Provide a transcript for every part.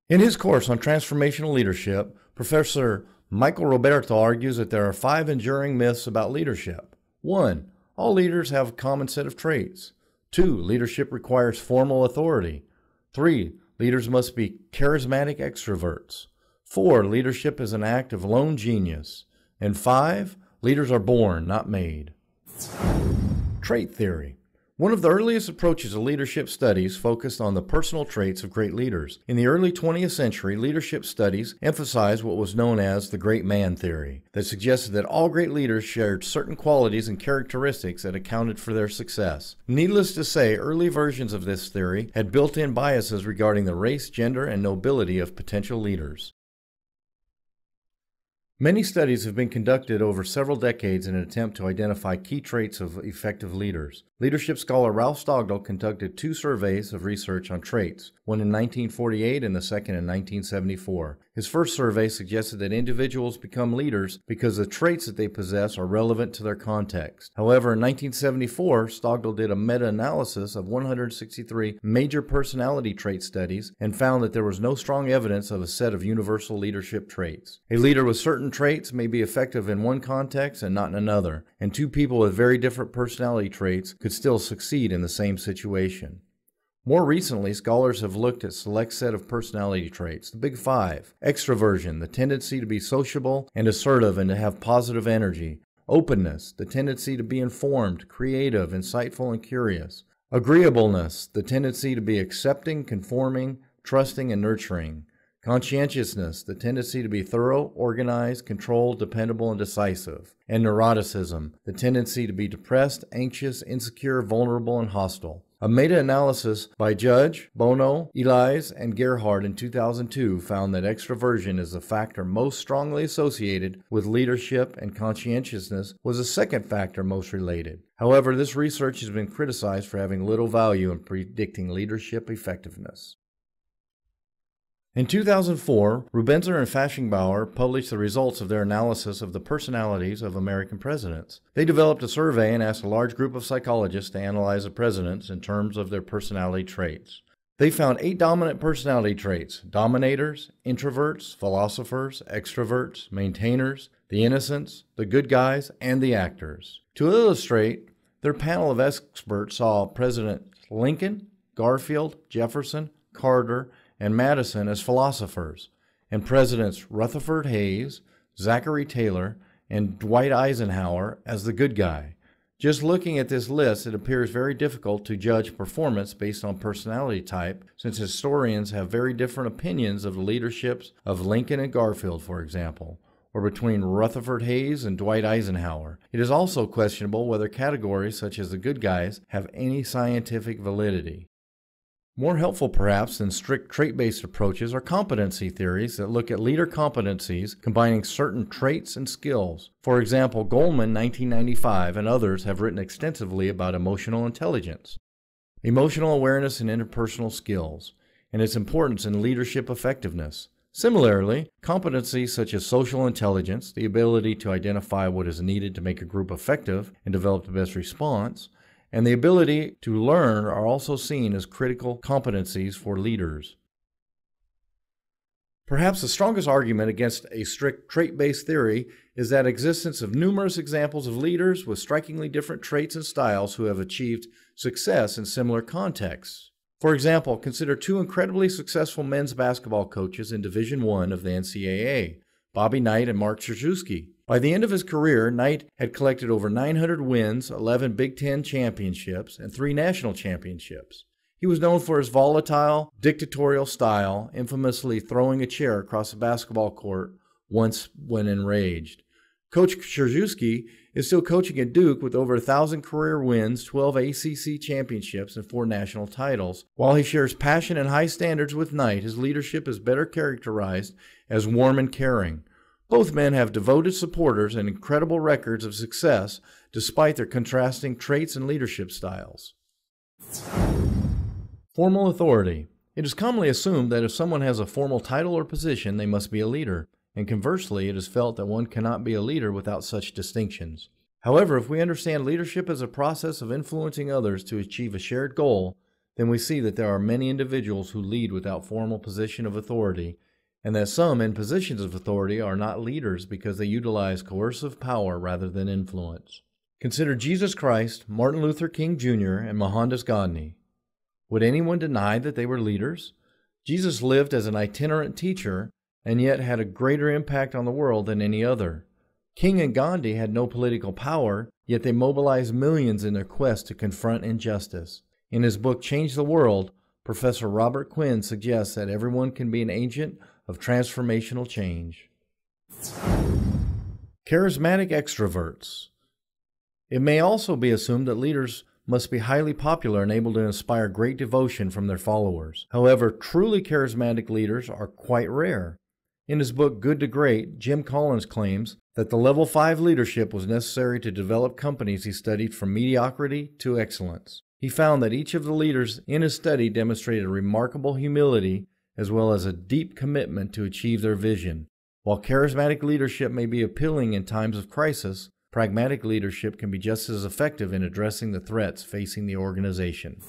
In his course on transformational leadership, Professor Michael Roberto argues that there are 5 enduring myths about leadership. 1. All leaders have a common set of traits. 2. Leadership requires formal authority. 3. Leaders must be charismatic extroverts. 4. Leadership is an act of lone genius. And 5. Leaders are born, not made. Trait theory. One of the earliest approaches to leadership studies focused on the personal traits of great leaders. In the early 20th century, leadership studies emphasized what was known as the great man theory, that suggested that all great leaders shared certain qualities and characteristics that accounted for their success. Needless to say, early versions of this theory had built-in biases regarding the race, gender, and nobility of potential leaders. Many studies have been conducted over several decades in an attempt to identify key traits of effective leaders. Leadership scholar Ralph Stockdale conducted 2 surveys of research on traits, one in 1948 and the second in 1974. His first survey suggested that individuals become leaders because the traits that they possess are relevant to their context. However, in 1974, Stockdale did a meta-analysis of 163 major personality trait studies and found that there was no strong evidence of a set of universal leadership traits. A leader with certain traits may be effective in one context and not in another, and 2 people with very different personality traits could still succeed in the same situation. More recently, scholars have looked at a select set of personality traits, the Big 5. Extroversion, the tendency to be sociable and assertive and to have positive energy. Openness, the tendency to be informed, creative, insightful, and curious. Agreeableness, the tendency to be accepting, conforming, trusting, and nurturing. Conscientiousness, the tendency to be thorough, organized, controlled, dependable, and decisive. And neuroticism, the tendency to be depressed, anxious, insecure, vulnerable, and hostile. A meta-analysis by Judge, Bono, Elias, and Gerhard in 2002 found that extroversion is the factor most strongly associated with leadership, and conscientiousness was the second factor most related. However, this research has been criticized for having little value in predicting leadership effectiveness. In 2004, Rubenzer and Faschingbauer published the results of their analysis of the personalities of American presidents. They developed a survey and asked a large group of psychologists to analyze the presidents in terms of their personality traits. They found 8 dominant personality traits: dominators, introverts, philosophers, extroverts, maintainers, the innocents, the good guys, and the actors. To illustrate, their panel of experts saw President Lincoln, Garfield, Jefferson, Carter, and Madison as philosophers, and Presidents Rutherford Hayes, Zachary Taylor, and Dwight Eisenhower as the good guy. Just looking at this list, it appears very difficult to judge performance based on personality type, since historians have very different opinions of the leaderships of Lincoln and Garfield, for example, or between Rutherford Hayes and Dwight Eisenhower. It is also questionable whether categories such as the good guys have any scientific validity. More helpful perhaps than strict trait-based approaches are competency theories that look at leader competencies combining certain traits and skills. For example, Goleman, 1995, and others have written extensively about emotional intelligence, emotional awareness, and interpersonal skills, and its importance in leadership effectiveness. Similarly, competencies such as social intelligence, the ability to identify what is needed to make a group effective and develop the best response, and the ability to learn are also seen as critical competencies for leaders. Perhaps the strongest argument against a strict trait-based theory is that existence of numerous examples of leaders with strikingly different traits and styles who have achieved success in similar contexts. For example, consider 2 incredibly successful men's basketball coaches in Division I of the NCAA, Bobby Knight and Mark Krzyzewski. By the end of his career, Knight had collected over 900 wins, 11 Big Ten championships, and 3 national championships. He was known for his volatile, dictatorial style, infamously throwing a chair across a basketball court once when enraged. Coach Krzyzewski is still coaching at Duke with over 1,000 career wins, 12 ACC championships, and 4 national titles. While he shares passion and high standards with Knight, his leadership is better characterized as warm and caring. Both men have devoted supporters and incredible records of success despite their contrasting traits and leadership styles. Formal authority. It is commonly assumed that if someone has a formal title or position, they must be a leader, and conversely, it is felt that one cannot be a leader without such distinctions. However, if we understand leadership as a process of influencing others to achieve a shared goal, then we see that there are many individuals who lead without formal position of authority, and that some in positions of authority are not leaders because they utilize coercive power rather than influence. Consider Jesus Christ, Martin Luther King Jr., and Mohandas Gandhi. Would anyone deny that they were leaders? Jesus lived as an itinerant teacher and yet had a greater impact on the world than any other. King and Gandhi had no political power, yet they mobilized millions in their quest to confront injustice. In his book Change the World, Professor Robert Quinn suggests that everyone can be an agent of transformational change. Charismatic extroverts. It may also be assumed that leaders must be highly popular and able to inspire great devotion from their followers. However, truly charismatic leaders are quite rare. In his book Good to Great, Jim Collins claims that the level 5 leadership was necessary to develop companies he studied from mediocrity to excellence. He found that each of the leaders in his study demonstrated remarkable humility as well as a deep commitment to achieve their vision. While charismatic leadership may be appealing in times of crisis, pragmatic leadership can be just as effective in addressing the threats facing the organization.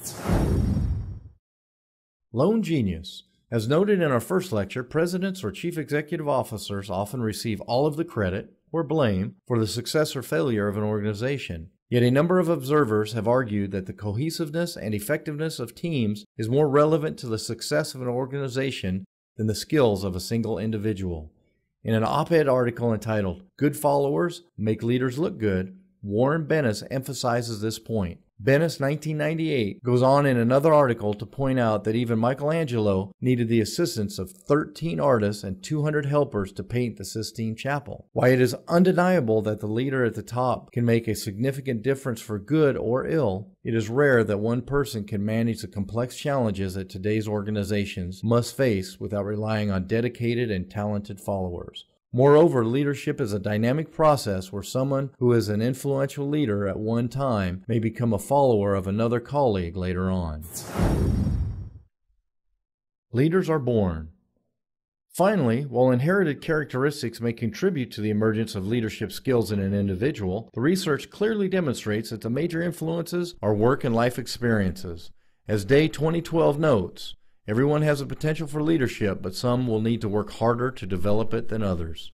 Lone genius. As noted in our first lecture, presidents or chief executive officers often receive all of the credit or blame for the success or failure of an organization. Yet a number of observers have argued that the cohesiveness and effectiveness of teams is more relevant to the success of an organization than the skills of a single individual. In an op-ed article entitled, "Good Followers Make Leaders Look Good," Warren Bennis emphasizes this point. Bennis, 1998, goes on in another article to point out that even Michelangelo needed the assistance of 13 artists and 200 helpers to paint the Sistine Chapel. While it is undeniable that the leader at the top can make a significant difference for good or ill, it is rare that one person can manage the complex challenges that today's organizations must face without relying on dedicated and talented followers. Moreover, leadership is a dynamic process where someone who is an influential leader at one time may become a follower of another colleague later on. Leaders are born. Finally, while inherited characteristics may contribute to the emergence of leadership skills in an individual, the research clearly demonstrates that the major influences are work and life experiences. As Day 2012 notes, everyone has a potential for leadership, but some will need to work harder to develop it than others.